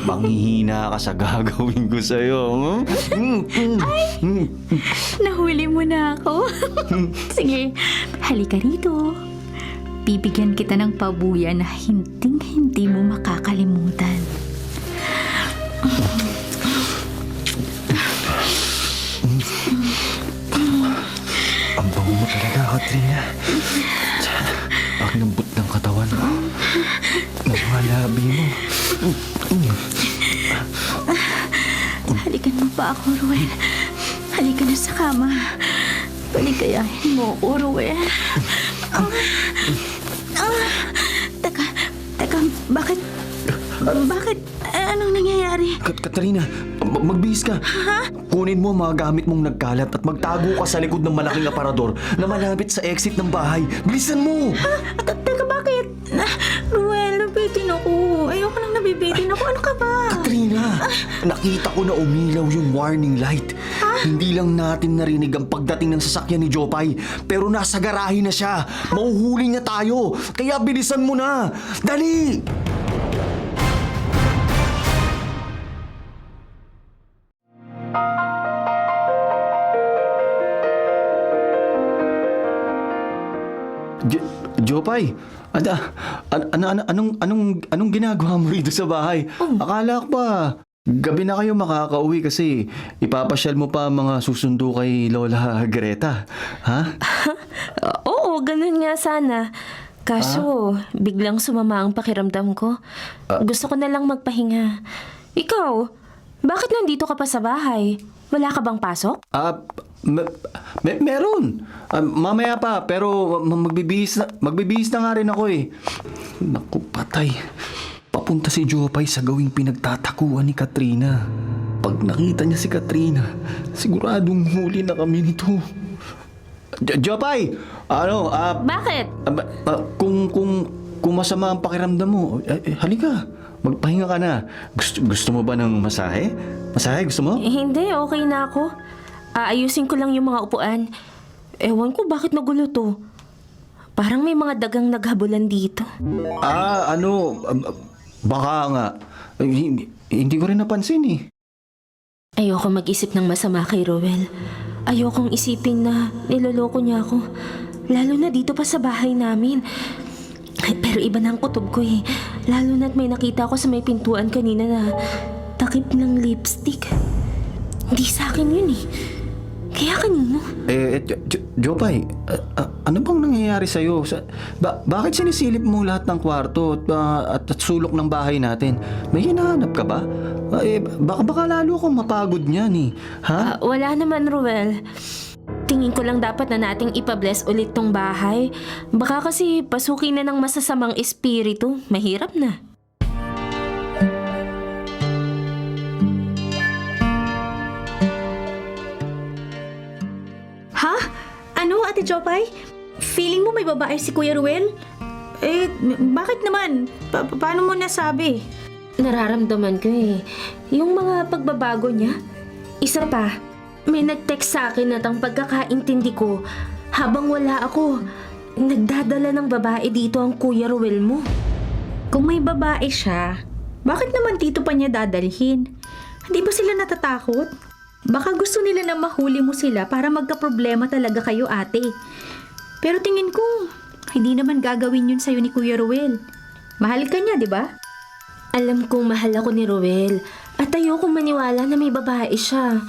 Manghihina ka sa gagawin ko sa'yo. Nahuli mo na ako. Sige, halika rito. Bibigyan kita ng pabuya na hinding-hindi mo makakalimutan. Ang bango mo talaga, Katrina. Ang lambot ng katawan mo. Ng mga labi mo. Halikan mo pa ako, Ruel. Halika na sa kama. Paligayahin mo ako, Ruel. Teka, bakit Bakit? Anong nangyayari? Katrina, magbihis ka. Kunin mo ang mga gamit mong nagkalat at magtago ka sa likod ng malaking aparador na malapit sa exit ng bahay. Bilisan mo! Teka, bakit? Ruel, nabitin ako. Ayoko nang nabibitin ako. Ano ka ba? Katrina, nakita ko na umilaw yung warning light. Hindi lang natin narinig ang pagdating ng sasakyan ni Jopay, pero nasa garahe na siya. Mauhuli niya tayo. Kaya bilisan mo na. Dali! Jopay, anong ginagawa mo rito sa bahay? Akala ko ba gabi na kayo makakauwi kasi ipapasyal mo pa ang mga susundo kay Lola Greta, ha? Oo, ganun nga sana. Kaso, biglang sumama ang pakiramdam ko. Gusto ko na lang magpahinga. Ikaw, bakit nandito ka pa sa bahay? Wala ka bang pasok? Meron. Mamaya pa, pero magbibihis na nga rin ako eh. Naku, patay. Papunta si Jopay sa gawing pinagtatakuan ni Katrina. Pag nakita niya si Katrina, siguradong huli na kami nito. Jopay! Bakit? Kung masama ang pakiramdam mo, halika. Magpahinga ka na. Gusto mo ba ng masahe? Masahe, gusto mo? Hindi, okay na ako. Aayusin ko lang yung mga upuan. Ewan ko bakit magulo to. Parang may mga dagang naghabulan dito. Baka nga. Hindi ko rin napansin eh. Ayoko mag-isip ng masama kay Roel. Ayokong isipin na niloloko niya ako. Lalo na dito pa sa bahay namin. Pero iba na ang kutob ko eh. Lalo na't may nakita ko sa may pintuan kanina na takip ng lipstick. Hindi sa akin yun eh. Kaya kanino? Jopay, ano bang nangyayari sa'yo? Bakit sinisilip mo lahat ng kwarto at sulok ng bahay natin? May hinahanap ka ba? Baka lalo akong mapagod niyan eh. Ha? Wala naman, Ruel. Tingin ko lang dapat na nating ipabless ulit tong bahay. Baka kasi pasukin na ng masasamang espiritu. Mahirap na. Ha? Ano, Ate Jopay? Feeling mo may babae si Kuya Ruel? Bakit naman? Paano mo nasabi? Nararamdaman ko eh. Yung mga pagbabago niya. Isa pa, may nag-text sa akin at ang pagkakaintindi ko, habang wala ako, nagdadala ng babae dito ang Kuya Ruel mo. Kung may babae siya, bakit naman dito pa niya dadalhin? Hindi ba sila natatakot? Baka gusto nila na mahuli mo sila para magka-problema talaga kayo, ate. Pero tingin ko, hindi naman gagawin yun sa'yo ni Kuya Ruel. Mahal ka niya, di ba? Alam kong mahal ako ni Ruel at ayokong maniwala na may babae siya.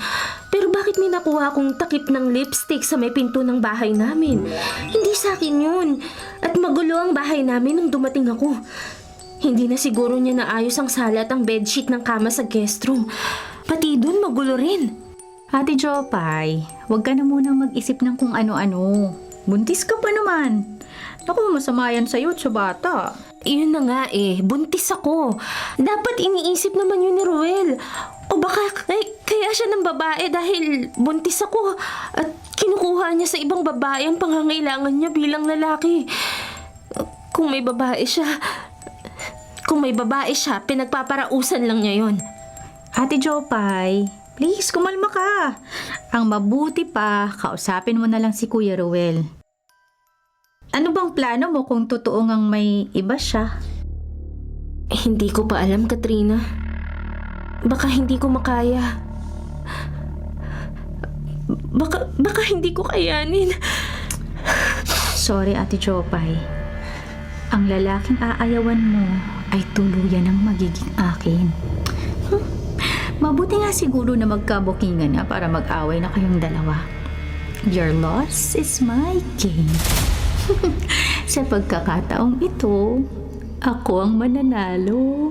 Pero bakit may nakuha akong takip ng lipstick sa may pinto ng bahay namin? Hindi sa akin yun. At magulo ang bahay namin nung dumating ako. Hindi na siguro niya naayos ang sala at ang bedsheet ng kama sa guest room. Pati dun magulo rin. Ate Jopay, huwag ka na munang mag-isip ng kung ano-ano. Buntis ka pa naman. Naku, masama yan sa'yo at sa bata. Yun na nga eh, buntis ako. Dapat iniisip naman yun ni Ruel. O baka kaya siya ng babae dahil buntis ako at kinukuha niya sa ibang babae ang pangangailangan niya bilang lalaki. Kung may babae siya, pinagpaparausan lang niya yon. Ate Jopay, please, kumalma ka. Ang mabuti pa, kausapin mo na lang si Kuya Ruel. Ano bang plano mo kung totoo ngang may iba siya? Hindi ko pa alam, Katrina. Baka hindi ko makaya. Baka hindi ko kayanin. Sorry, Ate Jopay. Ang lalaking aayawan mo ay tuluyan ng magiging akin. Mabuti nga siguro na magkabukingan na para mag-away na kayong dalawa. Your loss is my gain. Sa pagkakataong ito, ako ang mananalo.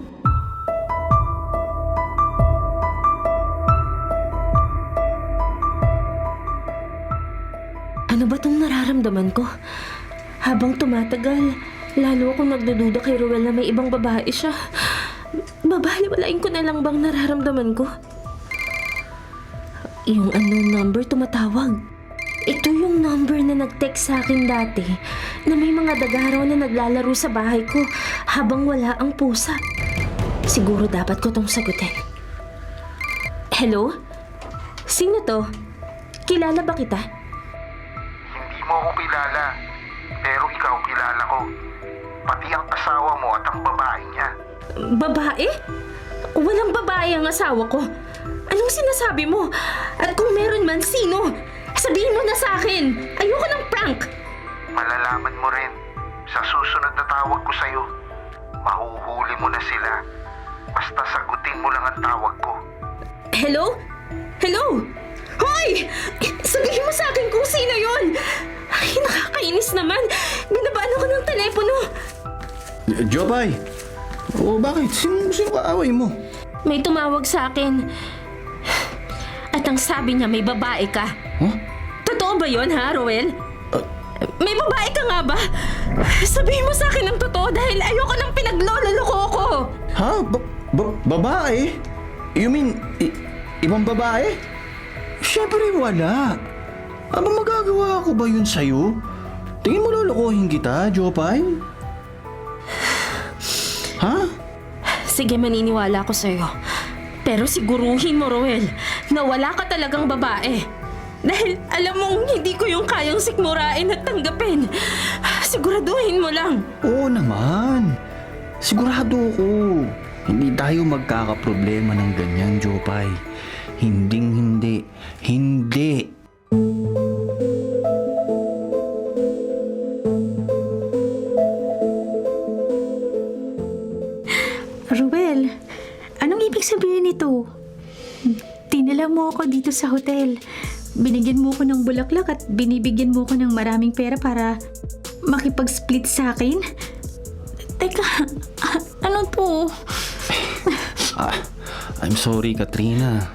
Ano ba tong nararamdaman ko? Habang tumatagal, lalo akong nagdududa kay Ruel na may ibang babae siya. Babaliwalain ko na lang bang nararamdaman ko? Yung unknown number tumatawag. Ito yung number na nag-text sa akin dati na may mga dagaraw na naglalaro sa bahay ko habang wala ang pusa. Siguro dapat ko tong sagutin. Hello? Sino to? Kilala ba kita? Hindi mo ako kilala, pero ikaw kilala ko. Pati ang asawa mo at ang babae niya. Babae? Walang babae ang asawa ko. Anong sinasabi mo? At kung meron man, sino? Sabihin mo na sa akin. Ayoko ng prank. Malalaman mo rin. Sa susunod na tawag ko sa'yo, mahuhuli mo na sila. Basta sagutin mo lang ang tawag ko. Hello? Hello? Hoy! Sabihin mo sa akin kung sino yon. Ay, nakakainis naman. Binabaan ako ng telepono. Jopay! O bakit? Sino kaaway mo? May tumawag sa akin. At ang sabi niya may babae ka. Huh? Totoo ba yon, ha, Roel? May babae ka nga ba? Sabihin mo sa akin ang totoo dahil ayoko nang pinaglololoko ko. Ha? Babae? You mean, ibang babae? Siyempre wala. Aba magagawa ko ba yun sa'yo? Tingin mo lolokohin kita, Jopay? Ha? Sige, maniniwala ko sa'yo. Pero siguruhin mo, Roel, na wala ka talagang babae. Dahil alam mong hindi ko yung kayang sikmurain at tanggapin. Siguraduhin mo lang. Oo naman. Sigurado ko. Hindi tayo magkakaproblema ng ganyan, Jopay. Hindi. Ruel, anong ibig sabihin nito? Dinala mo ako dito sa hotel. Binigyan mo ko ng bulaklak at binibigyan mo ko ng maraming pera para makipag-split sa akin? Teka, ano to? I'm sorry, Katrina.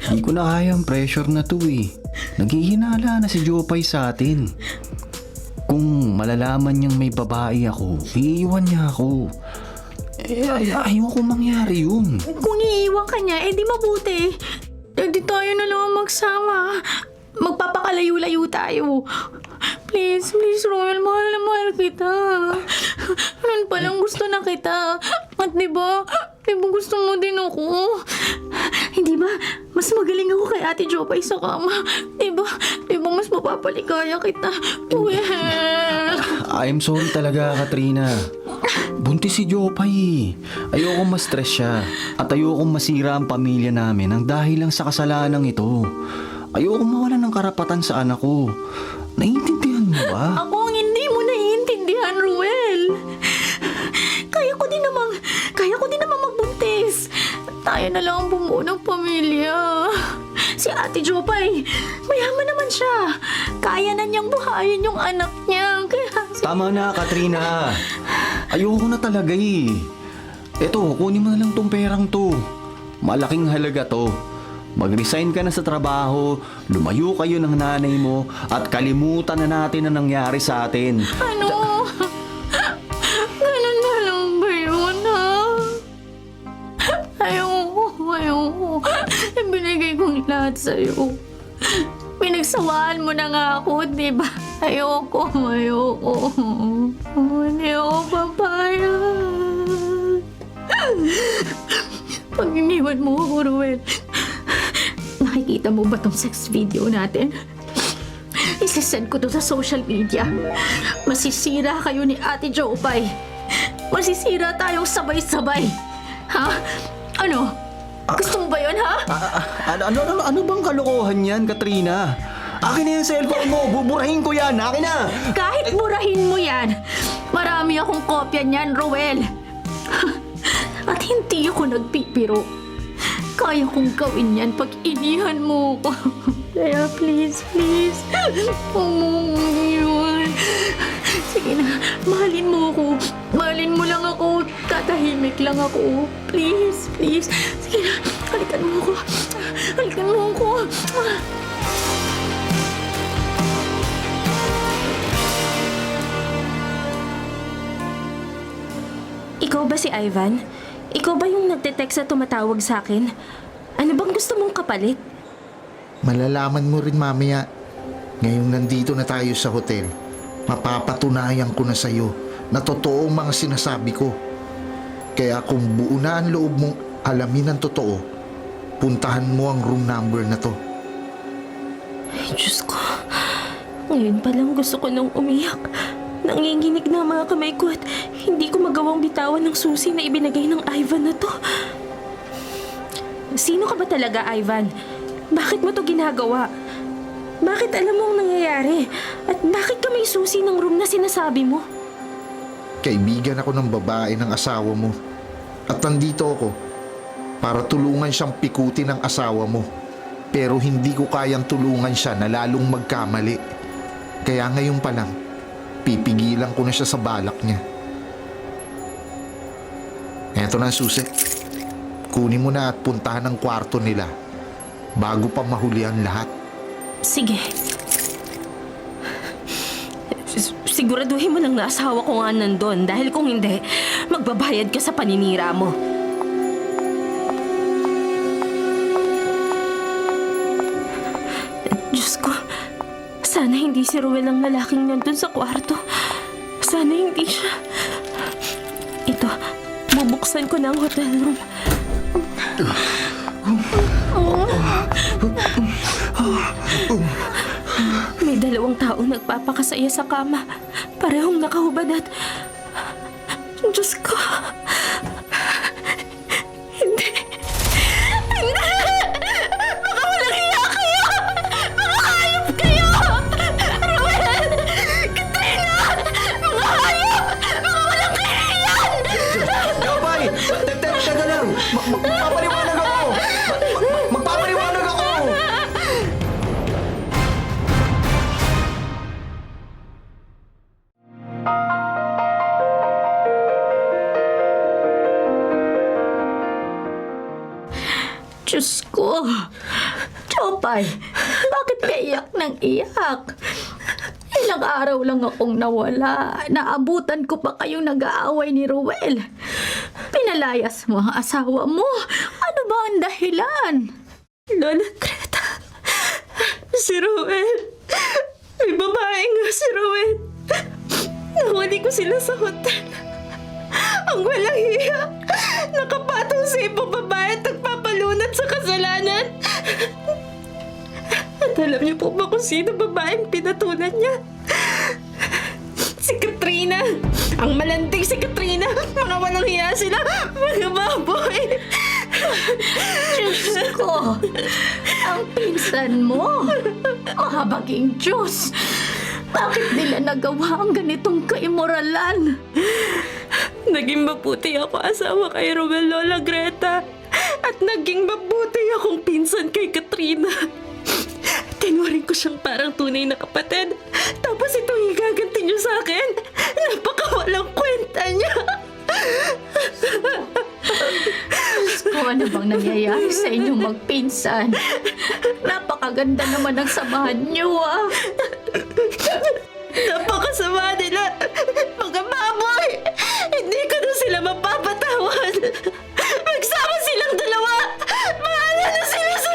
Hindi ko na kaya ang pressure na to eh. Naghihinala na si Jopay sa atin. Kung malalaman niyang may babae ako, iiwan niya ako. Ayaw ko mangyari yun. Kung iiwan ka niya, di mabuti. Di tayo na lang magsama. Magpapakalayo-layo tayo. Please, Royal, mahal na mahal kita. Noon palang gusto na kita. At di ba gusto mo din ako? Hindi ba, mas magaling ako kay Ate Jopay sa kama. Di ba mas mapapaligaya kita? Well, I'm sorry talaga, Katrina. Buntis si Jopay. Ayoko ma-stress siya. At ayoko masira ang pamilya namin ang dahil lang sa kasalanan ito. Ayoko mawalan ng karapatan sa anak ko. Naiintindihan mo ba? ako ang hindi mo naiintindihan, Ruel. Kaya ko din namang magbuntis. Tayo na lang ang bumuo ng pamilya. Si Ate Jopay, mayaman naman siya. Kaya na niyang buhayin yung anak niya. Tama na, Katrina. Ayoko na talaga eh. Eto, kunin mo na lang tong perang to. Malaking halaga to. Mag-resign ka na sa trabaho, lumayo kayo ng nanay mo, at kalimutan na natin ang nangyari sa atin. Ano? Ganun na lang ba yun, ha? Ayoko. Binigay kong lahat sa'yo. Pinagsawaan mo na nga ako, di ba? Ayoko. Hindi ako papayag. Pag iniwan mo ako, Ruel, nakikita mo ba tong sex video natin? Isasend ko to sa social media. Masisira kayo ni Ate Jopay. Masisira tayong sabay-sabay. Ha? Ano? Gusto mo ba yun, ha? Ano bang kalokohan yan, Katrina? Akin na yung cellphone mo, buburahin ko yan, akin na! Kahit murahin mo yan, marami akong kopya niyan, Roel. At hindi ako nagpipiro. Kaya kong gawin yan pag inihan mo ko. Kaya please, huwag mo yun. Sige na, mahalin mo ako. Mahalin mo lang ako. Tatahimik lang ako. Please. Sige na, halikan mo ako. Ikaw ba si Ivan? ikaw ba yung nagte-text at tumatawag sa akin? Ano bang gusto mong kapalit? Malalaman mo rin mamaya. Ngayong nandito na tayo sa hotel, mapapatunayan ko na sa'yo na totoo ang mga sinasabi ko. Kaya kung buo na ang loob mong alamin ang totoo, puntahan mo ang room number na to. Ay, Diyos ko. Ngayon pa lang gusto ko nang umiyak. Nanginginig na ang mga kamay ko at hindi ko magawang bitawan ng susi na ibinigay ng Ivan na to. Sino ka ba talaga, Ivan? Bakit mo to ginagawa? Bakit alam mo ang nangyayari? At bakit ka may susi ng room na sinasabi mo? Kaibigan ako ng babae ng asawa mo. At nandito ako para tulungan siyang pikutin ng asawa mo. Pero hindi ko kayang tulungan siya na lalong magkamali. Kaya ngayon pa lang, pipigilan ko na siya sa balak niya. Eto na ang susi. Kunin mo na at puntahan ang kwarto nila bago pa mahuli ang lahat. Sige. Siguraduhin mo lang na asawa ko nga nandun dahil kung hindi, magbabayad ka sa paninira mo. Diyos ko, sana hindi si Ruel ang lalaking nandun sa kwarto. Sana hindi siya. Ito, bubuksan ko na ang hotel room. May dalawang taong nagpapakasaya sa kama. Parehong nakahubad at... Diyos ko. Hindi. Hindi! Baka walang hiya kayo! Baka hayop kayo! Ruel! Katrina! Mga hayop! Baka walang kahihiyan! Gabay! Teka na lang! Magpapaliwanag ako! Magpapaliwanag ako! Diyos ko! Chopay, bakit ka iyak ng iyak? Ilang araw lang akong nawala. Naabutan ko pa kayong nag-aaway ni Ruel. Pinalayas mo ang asawa mo. Ano ba ang dahilan? Lola Greta, si Ruel. May babae nga si Ruel. Nahuli ko sila sa hotel. Ang walang hiya. Nakapatong sa ibang babae at nagpapalunat sa kasalanan. At alam niyo po ba kung sino babaeng pinatulan niya? Si Katrina! Ang malanding si Katrina! Mga walang hiya sila! Mga baboy! Diyos ko! Ang pinsan mo! Mahabaging Diyos! Bakit nila nagawa ang ganitong kaimoralan? Naging mabuti ako asawa kay Ruel, Lola Greta. At naging mabuti akong pinsan kay Katrina. Tinuring ko siyang parang tunay na kapatid. Tapos itong igaganti niyo sa akin. Napakawalang kwenta niya. Diyos ko, ano bang nangyayari sa inyong magpinsan? Napakaganda naman ang samahan niyo, ah! Napakasama nila. Mga baboy. Hindi ko na sila mapapatawad. Magsama silang dalawa. Mahala na sila sa...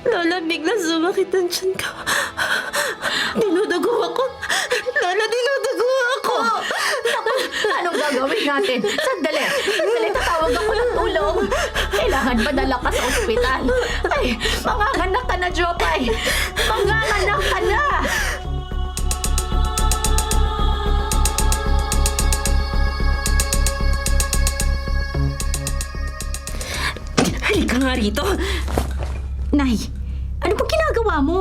Lola, biglang sumakit ang tiyan ko. Dinudugo ako. Lola, dinudugo ako. Anong gagawin natin? Sandali! Sandali, tatawag ako ng tulong. Kailangan padala ka sa ospital. Ay, manganganak ka na, Jopay! Manganganak ka na! Halika nga rito. Nay, ano ba ginagawa mo?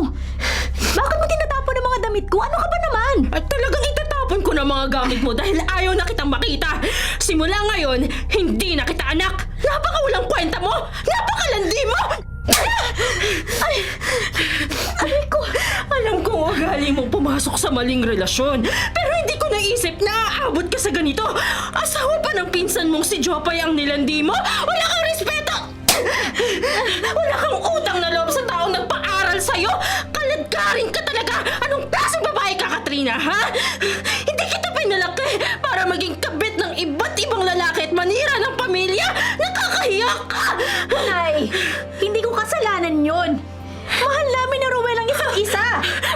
Bakit mo tinatapon ang mga damit ko? Ano ka ba naman? At talagang itatapon ko na mga gamit mo dahil ayaw na kitang makita. Simula ngayon, hindi na kita anak. Napakawalang kwenta mo. Napakalandi mo. Aray ko! Alam kong ugali mong pumasok sa maling relasyon. Pero hindi ko naisip na aabot ka sa ganito. Asawa pa ng pinsan mong si Jopay ang nilandi mo. Wala kang respeto. Wala kang utang na loob sa taong nagpaaral sa'yo. Kaladkarin ka talaga. Anong klaseng babae ka, Katrina, ha? Hindi kita pinalaki para maging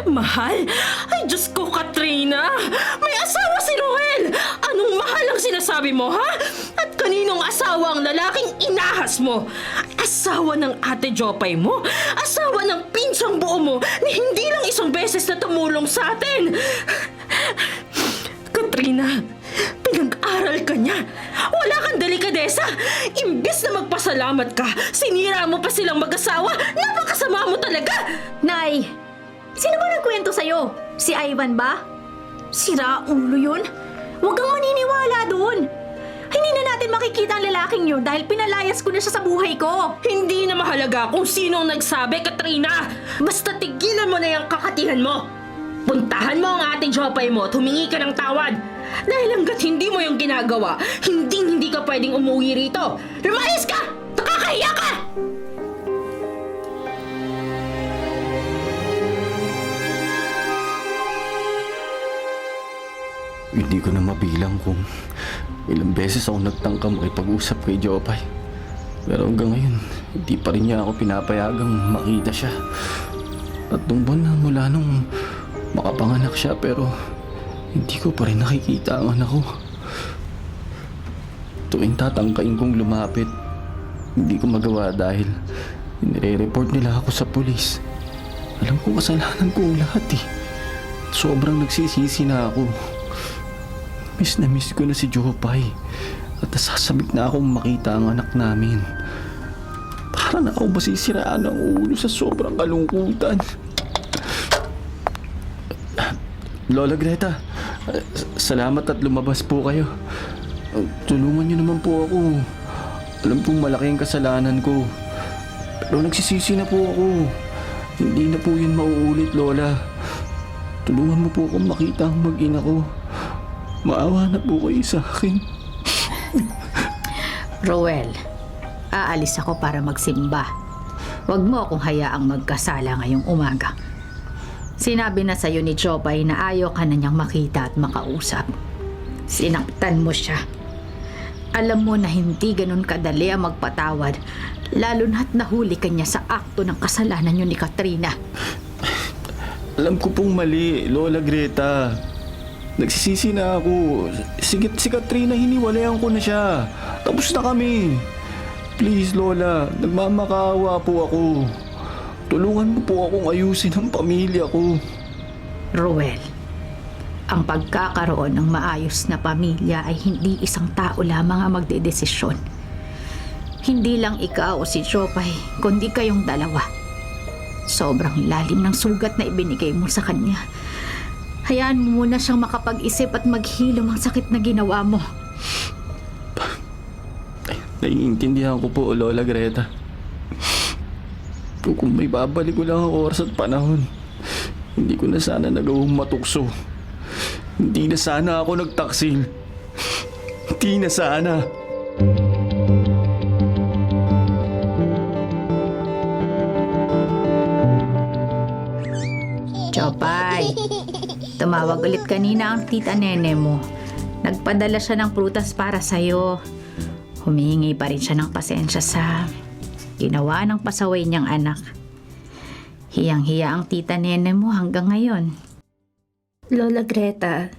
Mahal? Ay, Diyos ko, Katrina! May asawa si Roel! Anong mahal ang sinasabi mo, ha? At kaninong asawa ang lalaking inahas mo? Asawa ng ate Jopay mo? Asawa ng pinsang buo mo na hindi lang isang beses na tumulong sa atin? Katrina, pinag-aral ka niya. Wala kang delikadesa. Imbis na magpasalamat ka, sinira mo pa silang mag-asawa. Napakasama mo talaga. Nay, sino ba nagkwento sa'yo? Si Ivan ba? Sira ulo yun? Huwag kang maniniwala doon. Hindi na natin makikita ang lalaking yun dahil pinalayas ko na siya sa buhay ko. Hindi na mahalaga kung sino ang nagsabi, Katrina. Basta tigilan mo na yung kakatihan mo. Puntahan mo ang ate Jopay mo at humingi ka ng tawad. Dahil hanggat hindi mo yung ginagawa, hindi ka pwedeng umuwi rito. Lumayas ka! Nakakahiya ka! Hindi ko na mabilang kung ilang beses ako nagtangka makipag-usap kay Jopay. Pero hanggang ngayon, hindi pa rin niya ako pinapayagang makita siya. 3 buwan na mula nung makapanganak siya pero hindi ko pa rin nakikita ang anak ko. Tuwing tatangkain kong lumapit, hindi ko magawa dahil nire-report nila ako sa pulis. Alam ko kasalanan ko ang lahat eh. Sobrang nagsisisi na ako. Miss na miss ko na si Jopay at nasasabik na akong makita ang anak namin. Para na ako masisiraan ng ulo sa sobrang kalungkutan. Lola Greta, salamat at lumabas po kayo. Tulungan niyo naman po ako. Alam pong malaki ang kasalanan ko. Pero nagsisisi na po ako. Hindi na po yun mauulit, Lola. Tulungan mo po akong makita ang mag-ina ko. Maawa na po kayo sa akin. Roel, aalis ako para magsimba. Huwag mo akong hayaang magkasala ngayong umaga. Sinabi na sa'yo ni Jopay na ayaw ka na niyang makita at makausap. Sinaktan mo siya. Alam mo na hindi ganun kadali ang magpatawad, lalo na't nahuli ka niya sa akto ng kasalanan niyo ni Katrina. Alam ko pong mali, Lola Greta. Nagsisisi na ako. Si Katrina, hiniwalayan ko na siya. Tapos na kami. Please, Lola, nagmamakaawa po ako. Tulungan mo po akong ayusin ang pamilya ko. Roel, ang pagkakaroon ng maayos na pamilya ay hindi isang tao lamang ang magdedesisyon. Hindi lang ikaw o si Jopay, kundi kayong dalawa. Sobrang lalim ng sugat na ibinigay mo sa kanya. Hayaan mo muna siyang makapag-isip at maghilom ang sakit na ginawa mo. Naiintindihan ko po, Lola Greta. Kung may babalik ko lang ang oras at panahon, hindi ko na sana nagawang matukso. Hindi na sana ako nagtaksil. Hindi na sana. Jopay, tumawag ulit kanina ang tita Nene mo. Nagpadala siya ng prutas para sa'yo. Humihingi pa rin siya ng pasensya sa ginawa ng pasaway niyang anak. Hiyang-hiya ang tita Nene mo hanggang ngayon. Lola Greta,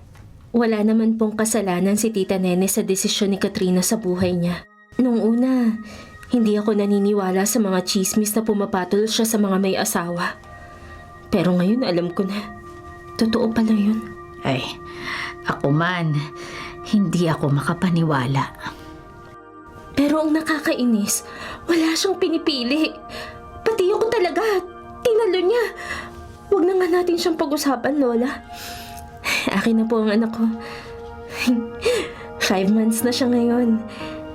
wala naman pong kasalanan si Tita Nene sa desisyon ni Katrina sa buhay niya. Nung una, hindi ako naniniwala sa mga chismis na pumapatol siya sa mga may asawa. Pero ngayon alam ko na, totoo pala yun. Ay, ako man, hindi ako makapaniwala. Pero ang nakakainis, wala siyang pinipili. Pati ako talaga, tinalo niya. Huwag na nga natin siyang pag-usapan, Lola. Akin na po ang anak ko. 5 months na siya ngayon.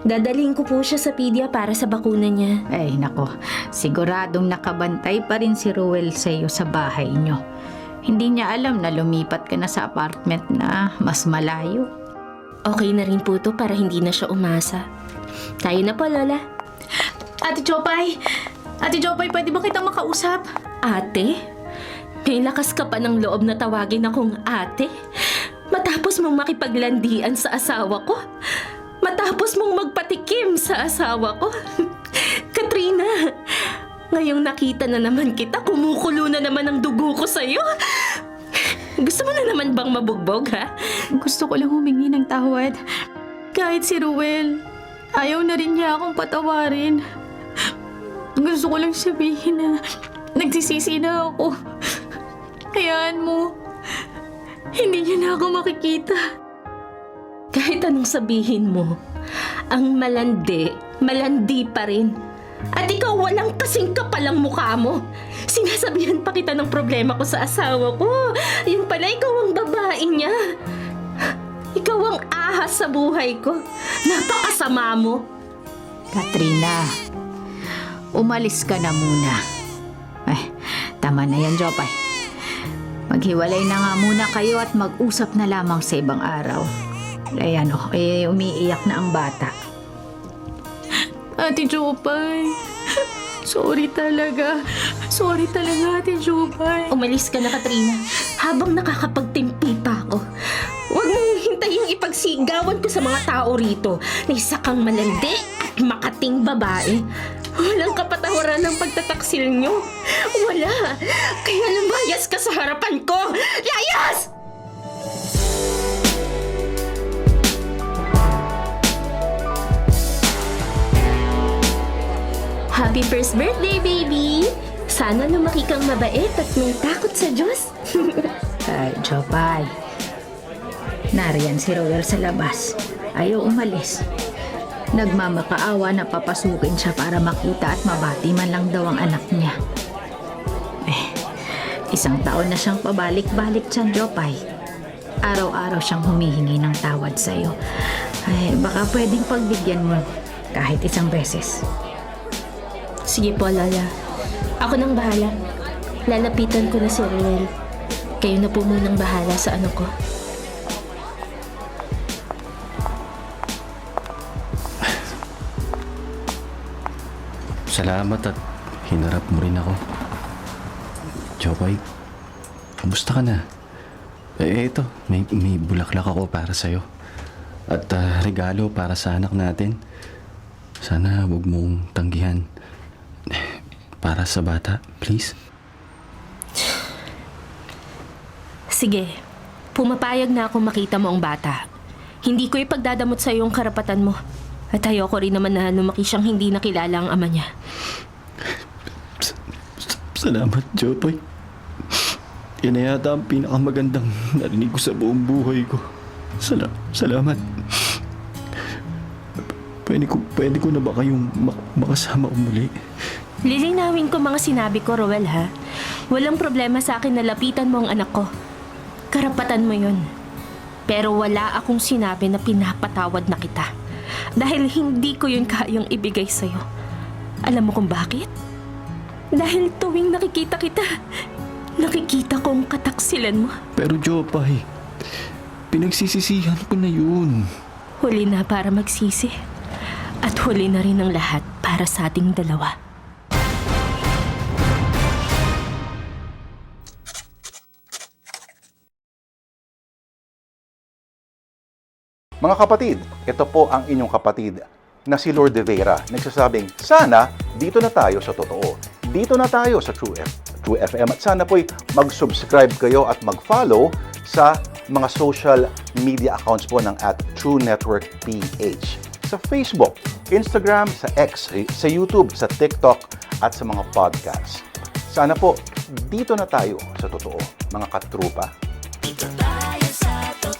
Dadalhin ko po siya sa pedia para sa bakuna niya. Ay, nako, siguradong nakabantay pa rin si Roel sa iyo sa bahay niyo. Hindi niya alam na lumipat ka na sa apartment na mas malayo. Okay na rin po to para hindi na siya umasa. Tayo na po, Lola. Ate Jopay, pwede ba kitang makausap? Ate? May lakas ka pa ng loob na tawagin akong ate? Matapos mong makipaglandian sa asawa ko? Matapos mong magpatikim sa asawa ko? Katrina, Ngayong nakita na naman kita, kumukulo na naman ang dugo ko sa'yo. Gusto mo na naman bang mabugbog, ha? Gusto ko lang humingi ng tawad. Kahit si Ruel, ayaw na rin niya akong patawarin. Gusto ko lang sabihin na nagsisisi na ako. Hayaan mo, hindi niya na ako makikita. Kahit anong sabihin mo, ang malandi, malandi pa rin. At ikaw walang kasing kapalang mukha mo. Sinasabihan pa kita ng problema ko sa asawa ko. Yun pala, ikaw ang babae niya. Ikaw ang ahas sa buhay ko. Napakasama mo. Katrina, umalis ka na muna. Tama na yan, Jopay. Maghiwalay na nga muna kayo at mag-usap na lamang sa ibang araw. Ayan umiiyak na ang bata. Ate Jopay, sorry talaga. Sorry talaga, Ate Jopay. Umalis ka na, Katrina. Habang nakakapagtimpi pa ako. Huwag mong hintayang ipagsigawan ko sa mga tao rito na isa kang malandi at makating babae. Walang kapatawaran ng pagtataksil nyo. Wala. Kaya lumayas ka sa harapan ko. Layas! Happy first birthday, baby! Sana lumaki kang mabait at may takot sa Diyos. Ay, Jopay. Nariyan si Roel sa labas. Ayaw umalis. Nagmamakaawa na papasukin siya para makita at mabati man lang daw ang anak niya. Isang taon na siyang pabalik-balik dyan, Jopay. Araw-araw siyang humihingi ng tawad sa'yo. Ay, baka pwedeng pagbigyan mo kahit isang beses. Sige po, Lola. Ako nang bahala. Lalapitan ko na si Ruel. Kayo na po munang bahala sa ano ko. Salamat at hinarap mo rin ako. Jopay, kamusta ka na? Ito, may bulaklak ako para sa'yo. At regalo para sa anak natin. Sana huwag mong tanggihan. Para sa bata, please. Sige, pumapayag na ako makita mo ang bata. Hindi ko ipagdadamot sa iyo ang karapatan mo. At ayoko rin naman na lumaki siyang hindi nakilala ang ama niya. Salamat, Jopay. Yan na yata ang pinakamagandang narinig ko sa buong buhay ko. Salamat. Pwede ko na ba kayong makasama muli? Lilinawin ko mga sinabi ko, Roel, ha? Walang problema sa akin na lapitan mo ang anak ko. Karapatan mo yun. Pero wala akong sinabi na pinapatawad na kita. Dahil hindi ko yun kayang ibigay sa'yo. Alam mo kung bakit? Dahil tuwing nakikita kita, nakikita ko ang kataksilan mo. Pero Jopay, pinagsisisihan ko na yun. Huli na para magsisi. At huli na rin ang lahat para sa ating dalawa. Mga kapatid, ito po ang inyong kapatid na si Lord De Vera. Nagsasabing, sana dito na tayo sa totoo. Dito na tayo sa True FM. At sana po'y mag-subscribe kayo at mag-follow sa mga social media accounts po ng @TrueNetworkPH. Sa Facebook, Instagram, sa X, sa YouTube, sa TikTok, at sa mga podcast. Sana po, dito na tayo sa totoo, mga katrupa. Dito tayo sa totoo.